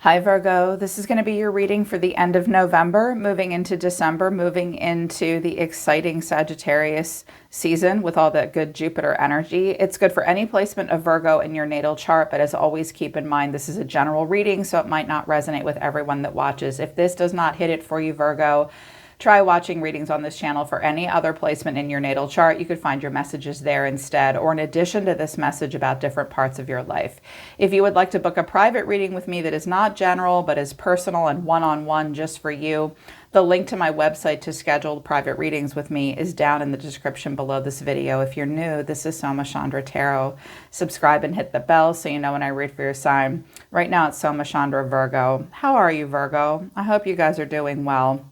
Hi Virgo, this is going to be your reading for the end of November, moving into December, moving into the exciting Sagittarius season with all that good Jupiter energy. It's good for any placement of Virgo in your natal chart, but as always, keep in mind this is a general reading, so it might not resonate with everyone that watches. If this does not hit it for you, Virgo, try watching readings on this channel for any other placement in your natal chart. You could find your messages there instead, or in addition to this message about different parts of your life. If you would like to book a private reading with me that is not general, but is personal and one-on-one just for you, the link to my website to schedule private readings with me is down in the description below this video. If you're new, this is Soma Chandra Tarot. Subscribe and hit the bell so you know when I read for your sign. Right now it's Soma Chandra Virgo. How are you, Virgo? I hope you guys are doing well.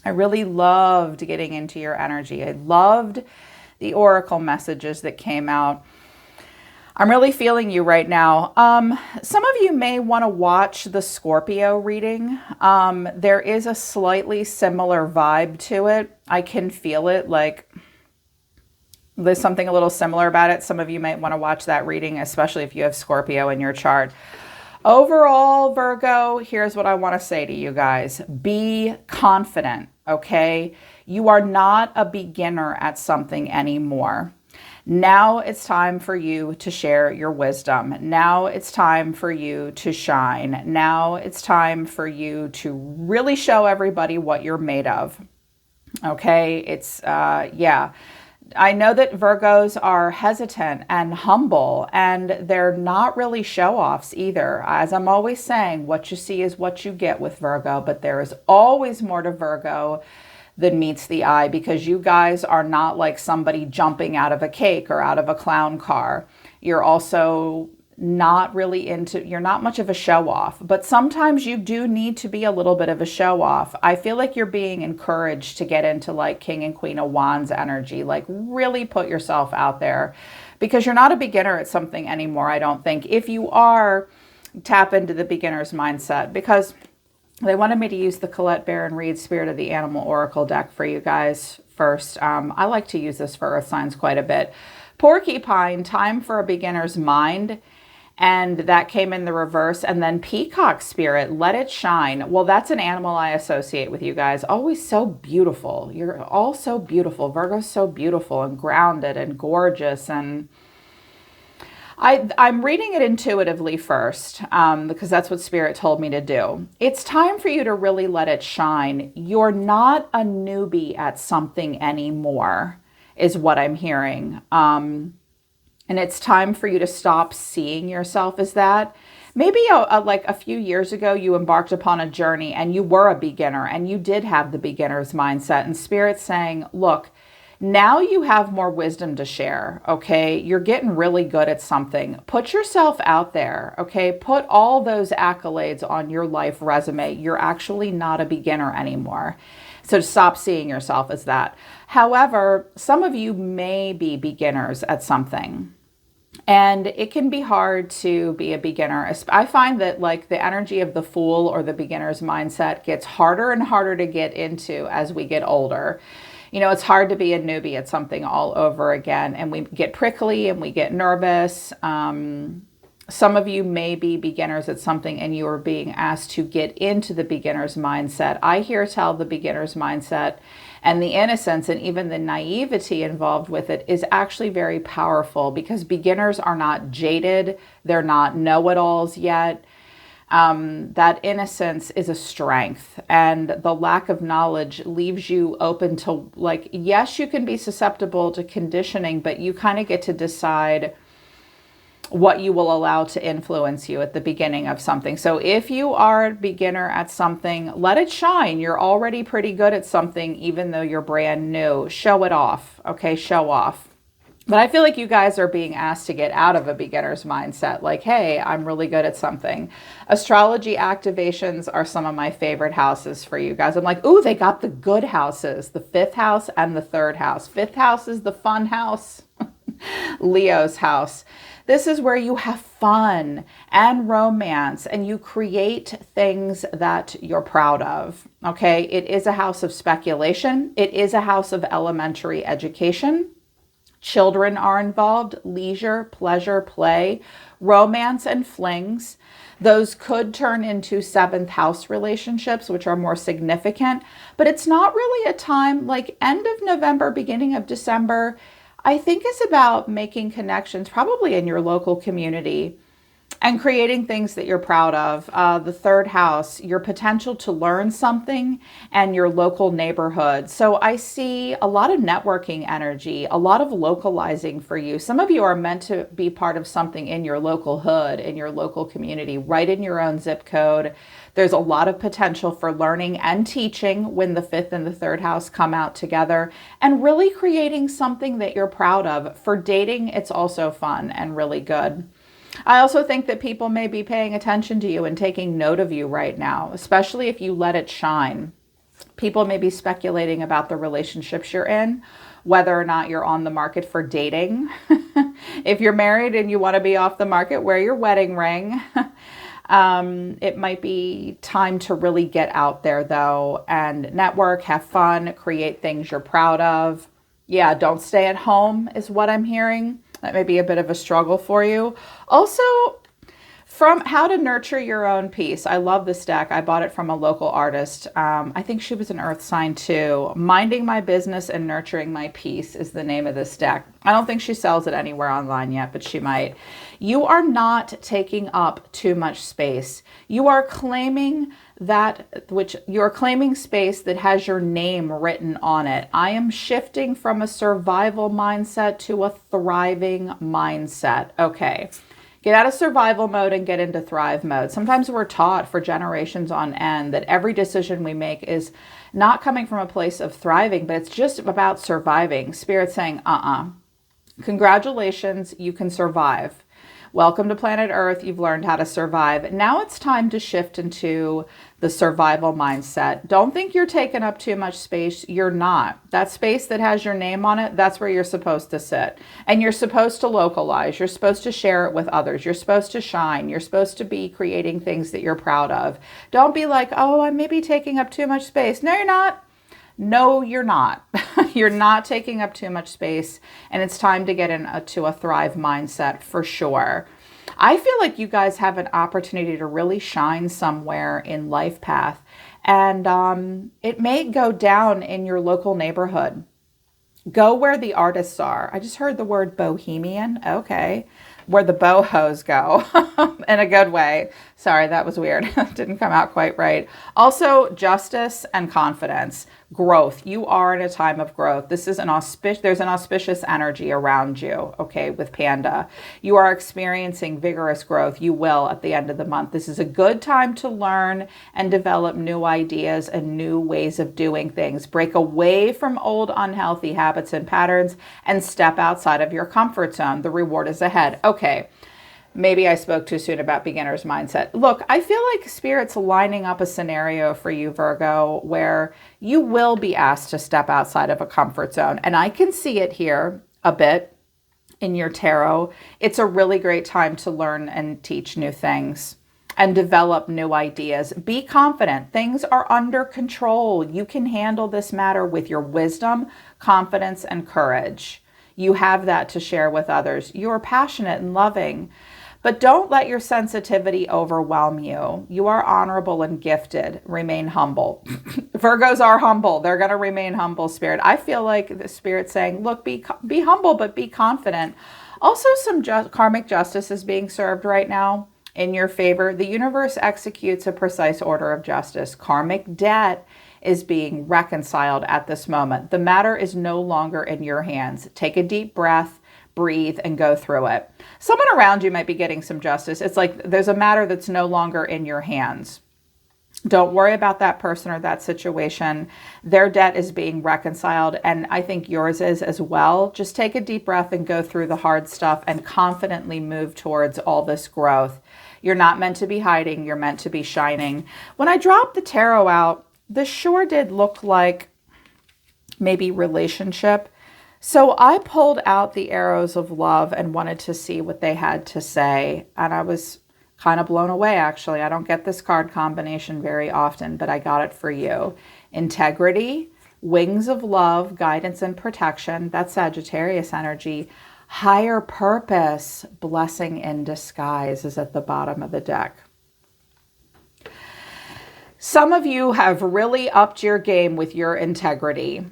I really loved getting into your energy. I loved the oracle messages that came out. I'm really feeling you right now. Some of you may want to watch the Scorpio reading. There is a slightly similar vibe to it. I can feel it, like there's something a little similar about it. Some of you might want to watch that reading, especially if you have Scorpio in your chart. Overall, Virgo, here's what I want to say to you guys. Be confident, okay? You are not a beginner at something anymore. Now it's time for you to share your wisdom. Now it's time for you to shine. Now it's time for you to really show everybody what you're made of, okay? Yeah. I know that Virgos are hesitant and humble, and they're not really show-offs either. As I'm always saying, what you see is what you get with Virgo, but there is always more to Virgo than meets the eye, because you guys are not like somebody jumping out of a cake or out of a clown car. You're also not really you're not much of a show-off, but sometimes you do need to be a little bit of a show-off. I feel like you're being encouraged to get into like King and Queen of Wands energy, like really put yourself out there, because you're not a beginner at something anymore, I don't think. If you are, tap into the beginner's mindset, because they wanted me to use the Colette Baron Reid Spirit of the Animal Oracle deck for you guys first. I like to use this for earth signs quite a bit. Porcupine, time for a beginner's mind. And that came in the reverse. And then Peacock Spirit, let it shine. Well, that's an animal I associate with you guys. Always so beautiful. You're all so beautiful. Virgo's so beautiful and grounded and gorgeous. And I'm reading it intuitively first, because that's what Spirit told me to do. It's time for you to really let it shine. You're not a newbie at something anymore, is what I'm hearing. And it's time for you to stop seeing yourself as that. Maybe like a few years ago, you embarked upon a journey and you were a beginner and you did have the beginner's mindset, and Spirit's saying, look, now you have more wisdom to share, okay? You're getting really good at something. Put yourself out there, okay? Put all those accolades on your life resume. You're actually not a beginner anymore. So stop seeing yourself as that. However, some of you may be beginners at something, and it can be hard to be a beginner. I find that like the energy of the fool or the beginner's mindset gets harder and harder to get into as we get older. You know, it's hard to be a newbie at something all over again, and we get prickly and we get nervous. Some of you may be beginners at something and you are being asked to get into the beginner's mindset. I hear tell the beginner's mindset and the innocence and even the naivety involved with it is actually very powerful, because beginners are not jaded. They're not know-it-alls yet. That innocence is a strength, and the lack of knowledge leaves you open to, like, yes, you can be susceptible to conditioning, but you kind of get to decide what you will allow to influence you at the beginning of something. So if you are a beginner at something, let it shine. You're already pretty good at something, even though you're brand new. Show it off, okay? Show off. But I feel like you guys are being asked to get out of a beginner's mindset. Like, hey, I'm really good at something. Astrology activations are some of my favorite houses for you guys. I'm like, ooh, they got the good houses, the 5th house and the 3rd house. 5th house is the fun house, Leo's house. This is where you have fun and romance and you create things that you're proud of, okay? It is a house of speculation. It is a house of elementary education. Children are involved, leisure, pleasure, play, romance, and flings. Those could turn into seventh house relationships, which are more significant, but it's not really a time like end of November, beginning of December. I think is about making connections, probably in your local community, and creating things that you're proud of. The third house, your potential to learn something, and your local neighborhood. So I see a lot of networking energy, a lot of localizing for you. Some of you are meant to be part of something in your local hood, in your local community, right in your own zip code. There's a lot of potential for learning and teaching when the fifth and the third house come out together, and really creating something that you're proud of. For dating, it's also fun and really good. I also think that people may be paying attention to you and taking note of you right now, especially if you let it shine. People may be speculating about the relationships you're in, whether or not you're on the market for dating. If you're married and you want to be off the market, wear your wedding ring. It might be time to really get out there, though, and network, have fun, create things you're proud of. Yeah, don't stay at home is what I'm hearing. That may be a bit of a struggle for you. Also, from How to Nurture Your Own Peace. I love this deck. I bought it from a local artist. I think she was an earth sign too. Minding My Business and Nurturing My Peace is the name of this deck. I don't think she sells it anywhere online yet, but she might. You are not taking up too much space. You are claiming you're claiming space that has your name written on it. I am shifting from a survival mindset to a thriving mindset. Okay. Get out of survival mode and get into thrive mode. Sometimes we're taught for generations on end that every decision we make is not coming from a place of thriving, but it's just about surviving. Spirit saying, congratulations, you can survive. Welcome to planet Earth. You've learned how to survive. Now it's time to shift into the survival mindset. Don't think you're taking up too much space. You're not. That space that has your name on it, that's where you're supposed to sit. And you're supposed to localize. You're supposed to share it with others. You're supposed to shine. You're supposed to be creating things that you're proud of. Don't be like, oh, I may be taking up too much space. No, you're not. No, you're not. You're not taking up too much space, and it's time to get into a thrive mindset for sure. I feel like you guys have an opportunity to really shine somewhere in life path, and it may go down in your local neighborhood. Go where the artists are. I just heard the word bohemian. Okay. Where the bohos go in a good way. Sorry, that was weird. Didn't come out quite right. Also, justice and confidence, growth. You are in a time of growth. This is there's an auspicious energy around you, okay, with Panda. You are experiencing vigorous growth. You will at the end of the month. This is a good time to learn and develop new ideas and new ways of doing things. Break away from old unhealthy habits and patterns and step outside of your comfort zone. The reward is ahead. Okay, maybe I spoke too soon about beginner's mindset. Look, I feel like Spirit's lining up a scenario for you, Virgo, where you will be asked to step outside of a comfort zone. And I can see it here a bit in your tarot. It's a really great time to learn and teach new things and develop new ideas. Be confident. Things are under control. You can handle this matter with your wisdom, confidence, and courage. You have that to share with others. You are passionate and loving, but don't let your sensitivity overwhelm you. You are honorable and gifted. Remain humble. Virgos are humble. They're going to remain humble, Spirit. I feel like the Spirit's saying, look, be humble, but be confident. Also, some karmic justice is being served right now in your favor. The universe executes a precise order of justice. Karmic debt is being reconciled at this moment. The matter is no longer in your hands. Take a deep breath, breathe, and go through it. Someone around you might be getting some justice. It's like there's a matter that's no longer in your hands. Don't worry about that person or that situation. Their debt is being reconciled, and I think yours is as well. Just take a deep breath and go through the hard stuff and confidently move towards all this growth. You're not meant to be hiding. You're meant to be shining. When I dropped the tarot out, this sure did look like maybe relationship. So I pulled out the arrows of love and wanted to see what they had to say. And I was kind of blown away, actually. I don't get this card combination very often, but I got it for you. Integrity, Wings of love, guidance and protection. That's Sagittarius energy. Higher purpose, blessing in disguise is at the bottom of the deck. Some of you have really upped your game with your integrity.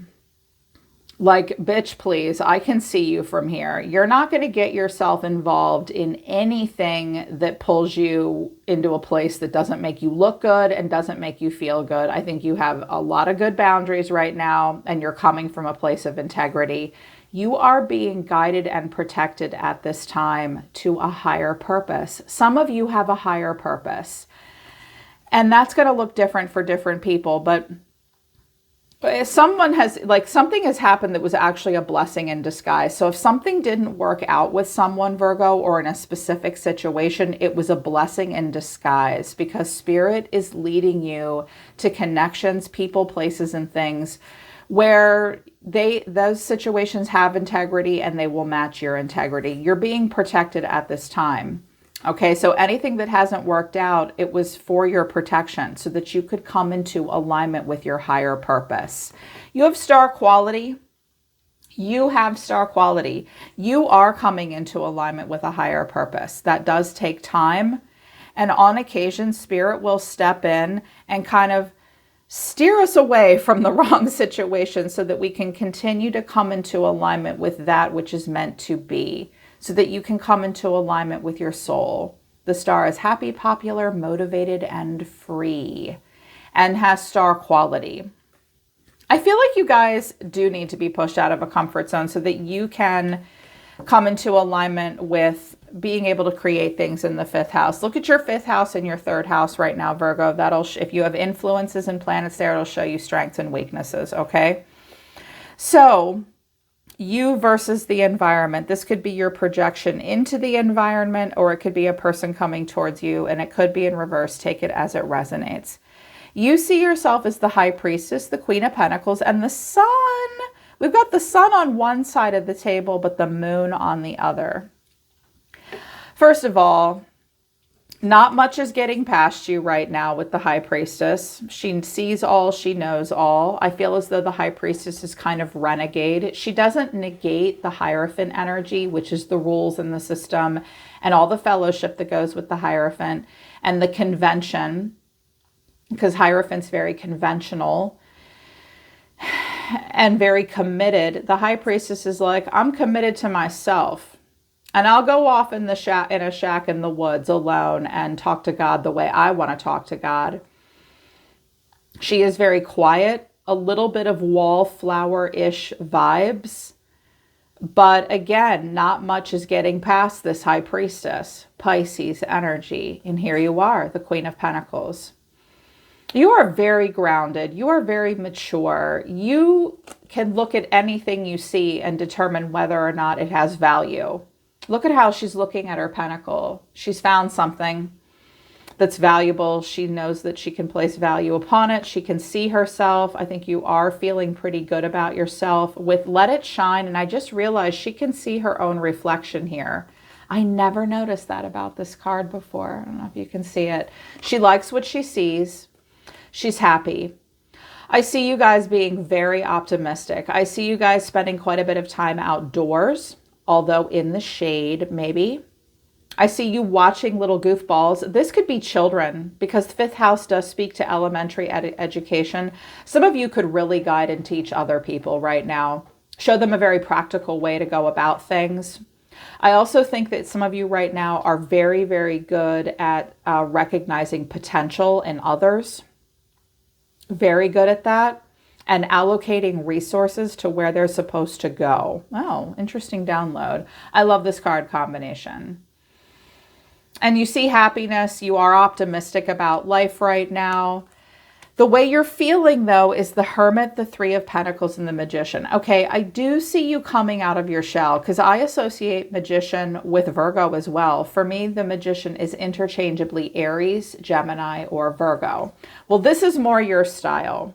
Like, bitch, please, I can see you from here. You're not going to get yourself involved in anything that pulls you into a place that doesn't make you look good and doesn't make you feel good. I think you have a lot of good boundaries right now, and you're coming from a place of integrity. You are being guided and protected at this time to a higher purpose. Some of you have a higher purpose, and that's going to look different for different people, but something has happened that was actually a blessing in disguise. So if something didn't work out with someone, Virgo, or in a specific situation, it was a blessing in disguise, because Spirit is leading you to connections, people, places, and things where those situations have integrity and they will match your integrity. You're being protected at this time. Okay, so anything that hasn't worked out, it was for your protection so that you could come into alignment with your higher purpose. You have star quality. You have star quality. You are coming into alignment with a higher purpose. That does take time. And on occasion, Spirit will step in and kind of steer us away from the wrong situation so that we can continue to come into alignment with that which is meant to be, so that you can come into alignment with your soul. The star is happy, popular, motivated, and free, and has star quality. I feel like you guys do need to be pushed out of a comfort zone so that you can come into alignment with being able to create things in the 5th house. Look at your 5th house and your 3rd house right now, Virgo. If you have influences and planets there, it'll show you strengths and weaknesses, okay? So, you versus the environment. This could be your projection into the environment, or it could be a person coming towards you, and it could be in reverse. Take it as it resonates. You see yourself as the High Priestess, the Queen of Pentacles, and the Sun. We've got the Sun on one side of the table, but the Moon on the other. First of all, not much is getting past you right now with the High Priestess. She sees all, she knows all. I feel as though the High Priestess is kind of renegade. She doesn't negate the Hierophant energy, which is the rules in the system and all the fellowship that goes with the Hierophant and the convention, because Hierophant's very conventional and very committed. The High Priestess is like, I'm committed to myself. And I'll go off in a shack in the woods alone and talk to God the way I want to talk to God. She is very quiet, a little bit of wallflower-ish vibes. But again, not much is getting past this High Priestess, Pisces energy. And here you are, the Queen of Pentacles. You are very grounded. You are very mature. You can look at anything you see and determine whether or not it has value. Look at how she's looking at her pentacle. She's found something that's valuable. She knows that she can place value upon it. She can see herself. I think you are feeling pretty good about yourself with Let It Shine. And I just realized she can see her own reflection here. I never noticed that about this card before. I don't know if you can see it. She likes what she sees. She's happy. I see you guys being very optimistic. I see you guys spending quite a bit of time outdoors, although in the shade, maybe. I see you watching little goofballs. This could be children, because the 5th house does speak to elementary education. Some of you could really guide and teach other people right now. Show them a very practical way to go about things. I also think that some of you right now are very, very good at recognizing potential in others. Very good at that. And allocating resources to where they're supposed to go. Oh, interesting download. I love this card combination. And you see happiness. You are optimistic about life right now. The way you're feeling, though, is the Hermit, the 3 of Pentacles, and the Magician. Okay, I do see you coming out of your shell, because I associate Magician with Virgo as well. For me, the Magician is interchangeably Aries, Gemini, or Virgo. Well, this is more your style.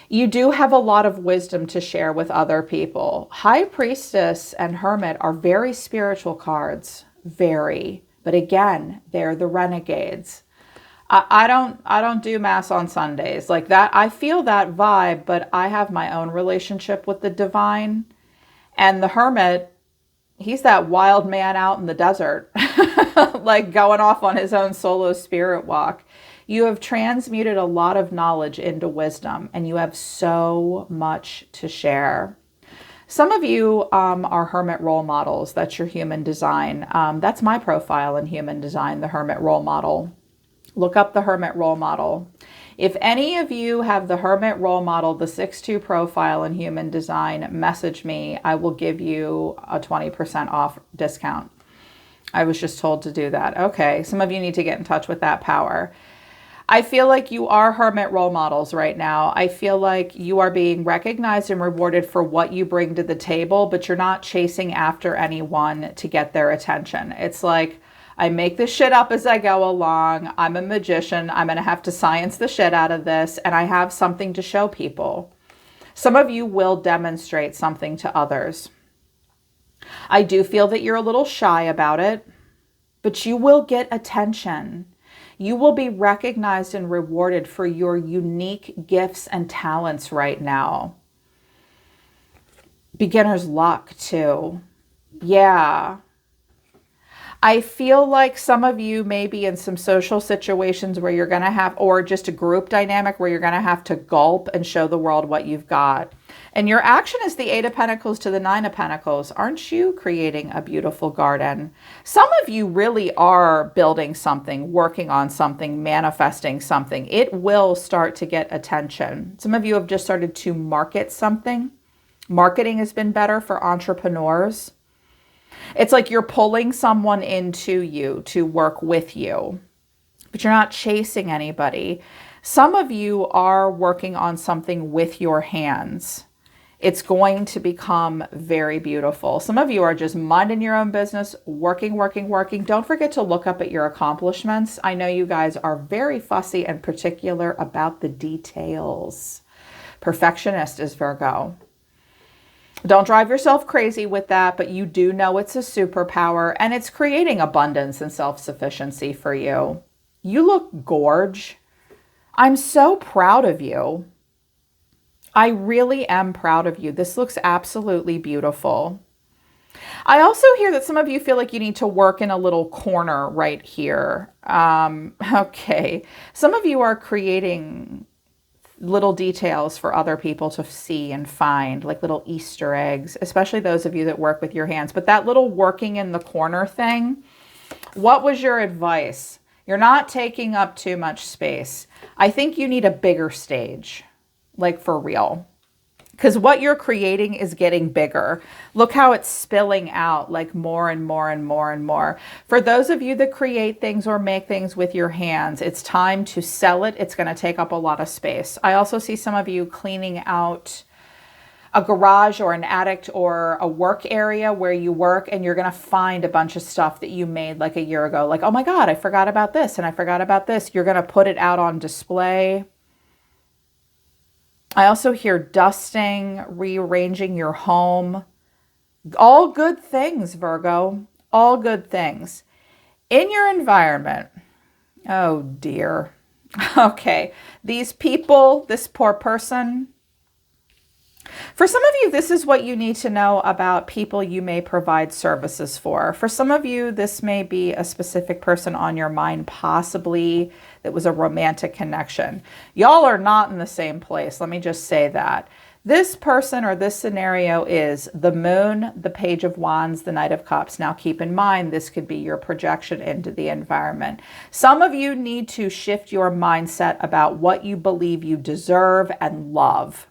You do have a lot of wisdom to share with other people. High Priestess and Hermit are very spiritual cards. Very. But again, they're the renegades. I don't do mass on Sundays like that. I feel that vibe, but I have my own relationship with the divine. And the hermit, he's that wild man out in the desert, like going off on his own solo spirit walk. You have transmuted a lot of knowledge into wisdom, and you have so much to share. Some of you are hermit role models. That's your human design. That's my profile in human design, the hermit role model. Look up the hermit role model. If any of you have the hermit role model, the 6-2 profile in human design, message me. I will give you a 20% off discount. I was just told to do that. Okay, some of you need to get in touch with that power. I feel like you are hermit role models right now. I feel like you are being recognized and rewarded for what you bring to the table, but you're not chasing after anyone to get their attention. It's like, I make this shit up as I go along. I'm a magician. I'm going to have to science the shit out of this, and I have something to show people. Some of you will demonstrate something to others. I do feel that you're a little shy about it, but you will get attention. You will be recognized and rewarded for your unique gifts and talents right now. Beginner's luck too. Yeah. I feel like some of you may be in some social situations where you're going to have, or just a group dynamic where you're going to have to gulp and show the world what you've got. And your action is the 8 of Pentacles to the 9 of Pentacles. Aren't you creating a beautiful garden? Some of you really are building something, working on something, manifesting something. It will start to get attention. Some of you have just started to market something. Marketing has been better for entrepreneurs. It's like you're pulling someone into you to work with you, but you're not chasing anybody. Some of you are working on something with your hands. It's going to become very beautiful. Some of you are just minding your own business, working. Don't forget to look up at your accomplishments. I know you guys are very fussy and particular about the details. Perfectionist is Virgo. Don't drive yourself crazy with that, but you do know it's a superpower, and it's creating abundance and self-sufficiency for you. You look gorge. I'm so proud of you. I really am proud of you. This looks absolutely beautiful. I also hear that some of you feel like you need to work in a little corner right here. Okay. Some of you are creating little details for other people to see and find, like little Easter eggs, especially those of you that work with your hands. But that little working in the corner thing, what was your advice? You're not taking up too much space. I think you need a bigger stage, like for real. Because what you're creating is getting bigger. Look how it's spilling out, like more and more and more and more. For those of you that create things or make things with your hands, it's time to sell it. It's going to take up a lot of space. I also see some of you cleaning out a garage or an attic or a work area where you work, and you're going to find a bunch of stuff that you made like a year ago. Like, oh my God, I forgot about this and I forgot about this. You're going to put it out on display. I also hear dusting, rearranging your home. All good things, Virgo. All good things. In your environment. Oh, dear. Okay. These people, this poor person. For some of you, this is what you need to know about people you may provide services for. For some of you, this may be a specific person on your mind, possibly that was a romantic connection. Y'all are not in the same place. Let me just say that. This person or this scenario is the Moon, the Page of Wands, the Knight of Cups. Now keep in mind, this could be your projection into the environment. Some of you need to shift your mindset about what you believe you deserve and love.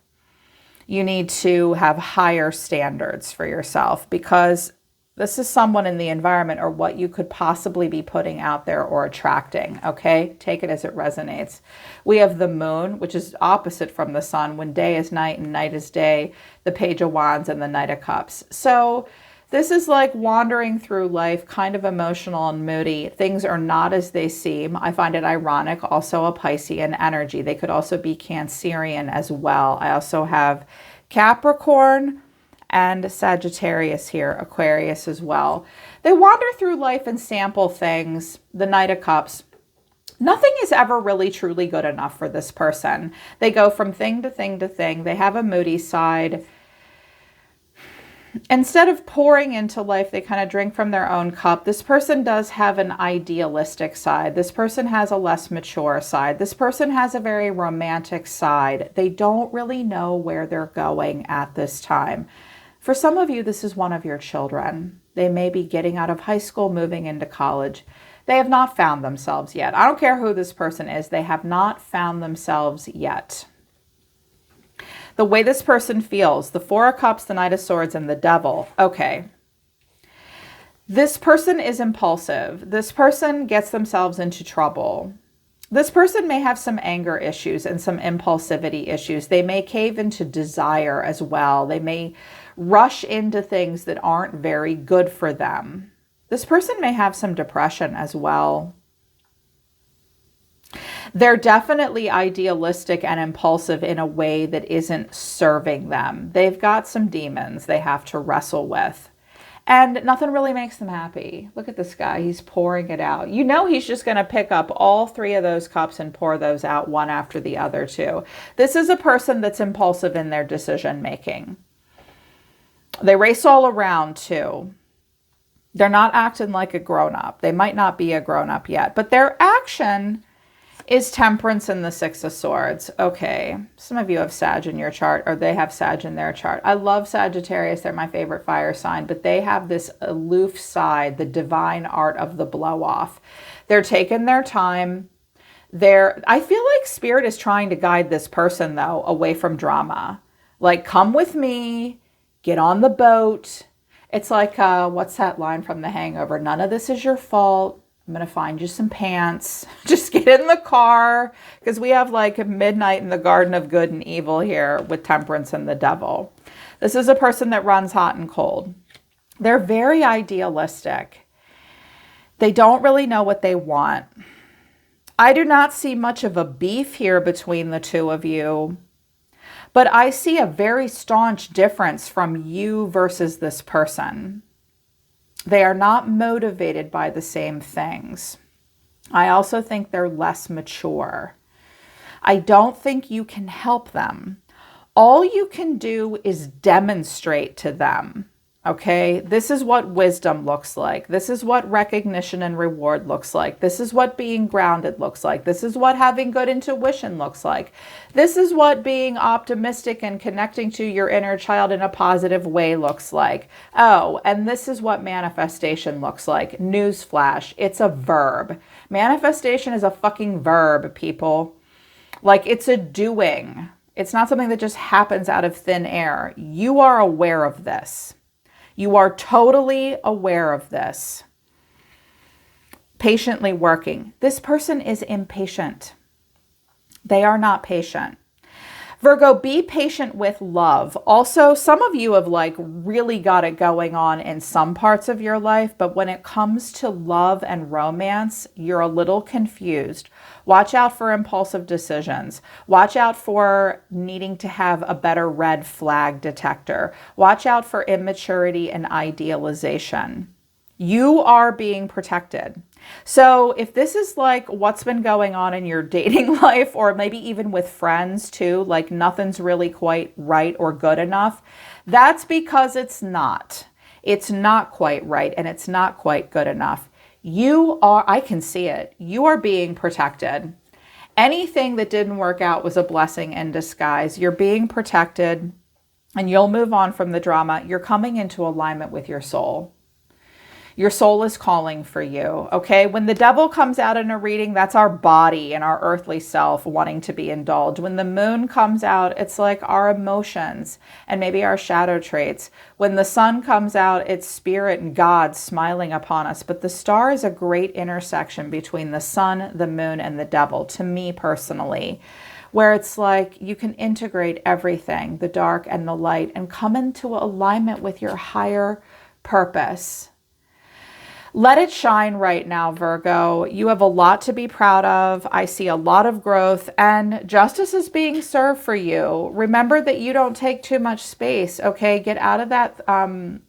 You need to have higher standards for yourself, because this is someone in the environment or what you could possibly be putting out there or attracting, okay? Take it as it resonates. We have the Moon, which is opposite from the Sun, when day is night and night is day, the Page of Wands and the Knight of Cups. So this is like wandering through life, kind of emotional and moody. Things are not as they seem. I find it ironic, also a Piscean energy. They could also be Cancerian as well. I also have Capricorn and Sagittarius here, Aquarius as well. They wander through life and sample things. The Knight of Cups. Nothing is ever really truly good enough for this person. They go from thing to thing to thing. They have a moody side. Instead of pouring into life, they kind of drink from their own cup. This person does have an idealistic side. This person has a less mature side. This person has a very romantic side. They don't really know where they're going at this time. For some of you, this is one of your children. They may be getting out of high school, moving into college. They have not found themselves yet. I don't care who this person is. They have not found themselves yet. The way this person feels, the Four of Cups, the Knight of Swords, and the Devil. Okay. This person is impulsive. This person gets themselves into trouble. This person may have some anger issues and some impulsivity issues. They may cave into desire as well. They may rush into things that aren't very good for them. This person may have some depression as well. They're definitely idealistic and impulsive in a way that isn't serving them. They've got some demons they have to wrestle with. And nothing really makes them happy. Look at this guy. He's pouring it out. You know he's just going to pick up all three of those cups and pour those out one after the other too. This is a person that's impulsive in their decision making. They race all around too. They're not acting like a grown-up. They might not be a grown-up yet, but their action is Temperance and the Six of Swords. Okay, some of you have Sag in your chart, or they have Sag in their chart. I love Sagittarius. They're my favorite fire sign, but they have this aloof side, the divine art of the blow-off. They're taking their time. I feel like Spirit is trying to guide this person, though, away from drama. Like, come with me, get on the boat. It's like, what's that line from The Hangover? None of this is your fault. I'm going to find you some pants. Just get in the car, because we have like midnight in the Garden of Good and Evil here with Temperance and the Devil. This is a person that runs hot and cold. They're very idealistic. They don't really know what they want. I do not see much of a beef here between the two of you, but I see a very staunch difference from you versus this person. They are not motivated by the same things. I also think they're less mature. I don't think you can help them. All you can do is demonstrate to them, okay? This is what wisdom looks like. This is what recognition and reward looks like. This is what being grounded looks like. This is what having good intuition looks like. This is what being optimistic and connecting to your inner child in a positive way looks like. Oh, and this is what manifestation looks like. Newsflash, it's a verb. Manifestation is a fucking verb, people. Like, it's a doing. It's not something that just happens out of thin air. You are aware of this. You are totally aware of this. Patiently working. This person is impatient. They are not patient. Virgo, be patient with love. Also, some of you have like really got it going on in some parts of your life, but when it comes to love and romance, you're a little confused. Watch out for impulsive decisions. Watch out for needing to have a better red flag detector. Watch out for immaturity and idealization. You are being protected. So if this is like what's been going on in your dating life, or maybe even with friends too, like nothing's really quite right or good enough, that's because it's not. It's not quite right and it's not quite good enough. You are, I can see it, you are being protected. Anything that didn't work out was a blessing in disguise. You're being protected and you'll move on from the drama. You're coming into alignment with your soul. Your soul is calling for you, okay? When the devil comes out in a reading, that's our body and our earthly self wanting to be indulged. When the moon comes out, it's like our emotions and maybe our shadow traits. When the sun comes out, it's spirit and God smiling upon us. But the star is a great intersection between the sun, the moon, and the devil, to me personally, where it's like you can integrate everything, the dark and the light, and come into alignment with your higher purpose. Let it shine right now, Virgo. You have a lot to be proud of. I see a lot of growth, and justice is being served for you. Remember that you don't take too much space, okay? Get out of that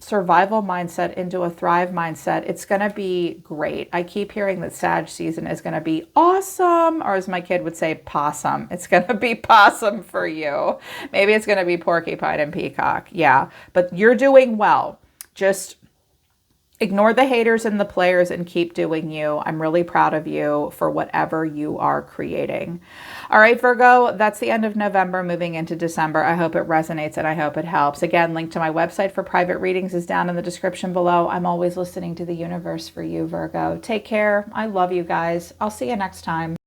survival mindset into a thrive mindset. It's going to be great. I keep hearing that Sag season is going to be awesome, or as my kid would say, possum. It's going to be possum for you. Maybe it's going to be porcupine and peacock. Yeah, but you're doing well. Just ignore the haters and the players and keep doing you. I'm really proud of you for whatever you are creating. All right, Virgo, that's the end of November, moving into December. I hope it resonates and I hope it helps. Again, link to my website for private readings is down in the description below. I'm always listening to the universe for you, Virgo. Take care. I love you guys. I'll see you next time.